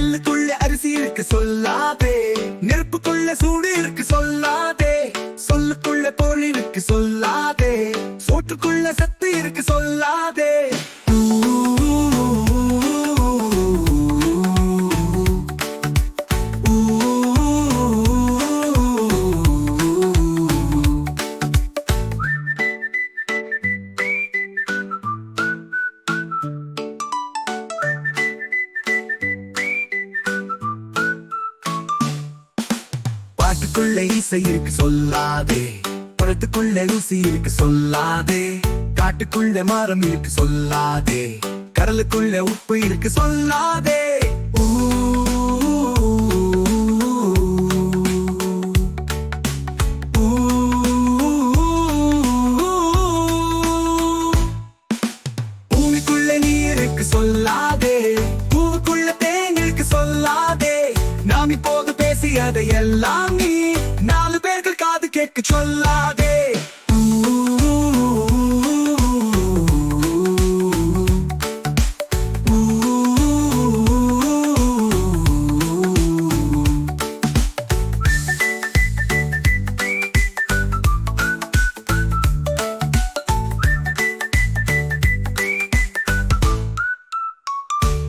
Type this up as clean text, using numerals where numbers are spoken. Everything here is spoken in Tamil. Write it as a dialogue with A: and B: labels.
A: நெல்லுக்குள்ள அரிசி இருக்கு சொல்லாதே, நெருப்புக்குள்ள சூடு இருக்கு சொல்லாதே, சொல்லுக்குள்ள பொருள் இருக்கு சொல்லாதே, சோற்றுக்குள்ள சத்து இருக்கு சொல்லாதே. பாட்டுக்குள்ள இசை இருக்கு சொல்லாதே, பழத்துக்குள்ள ருசி இருக்கு சொல்லாதே, காட்டுக்குள்ள மரம் இருக்கு சொல்லாதே, கடலுக்குள்ள உப்பு இருக்கு சொல்லாதே. பூமிக்குள்ள நீர் இருக்கு சொல்லாதே, பூவுக்குள்ள தேன் இருக்கு சொல்லாதே, நாம் இப்போது பேசியதை எல்லாம் நீ நாலு பேர்கள் காது கேட்க சொல்லாதே.